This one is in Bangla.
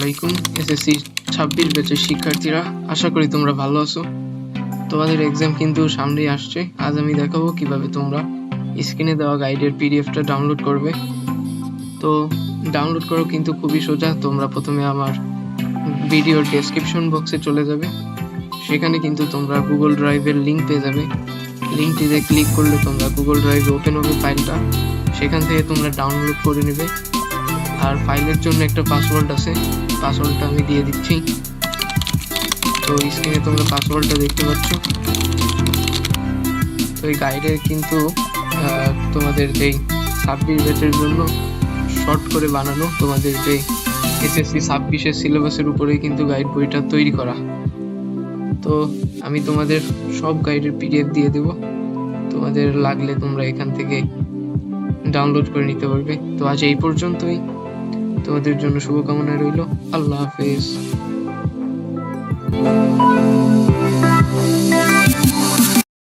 আলাইকুম এসএসসি 26 ব্যাচের শিক্ষার্থীরা, আশা করি তোমরা ভালো আছো। তোমাদের এক্সাম কিন্তু সামনেই আসছে। আজ আমি দেখাবো কিভাবে তোমরা স্ক্রিনে দেওয়া গাইডের পিডিএফটা ডাউনলোড করবে। তো ডাউনলোড করো কিন্তু খুবই সোজা। তোমরা প্রথমে আমার ভিডিওর ডেসক্রিপশন বক্সে চলে যাবে, সেখানে কিন্তু তোমরা গুগল ড্রাইভের লিঙ্ক পেয়ে যাবে। লিঙ্কটিতে ক্লিক করলে তোমরা গুগল ড্রাইভে ওপেন হবে ফাইলটা, সেখান থেকে তোমরা ডাউনলোড করে নেবে। আর ফাইলের জন্য একটা পাসওয়ার্ড আছে, পাসওয়ার্ডটা আমি দিয়ে দিচ্ছি। তো স্ক্রিনে তোমরা পাসওয়ার্ডটা দেখতে পাচ্ছ। তো এই গাইডের কিন্তু তোমাদের যেই 26 ব্যাচের জন্য শর্ট করে বানানো, তোমাদের যে এসএসসি 26-এর সিলেবাসের উপরেই কিন্তু গাইড বইটা তৈরি করা। তো আমি তোমাদের সব গাইডের পিডিএফ দিয়ে দেব, তোমাদের লাগলে তোমরা এখান থেকে ডাউনলোড করে নিতে পারবে। তো আজ এই পর্যন্তই, তোমাদের জন্য শুভকামনা রইল। আল্লাহ হাফেজ।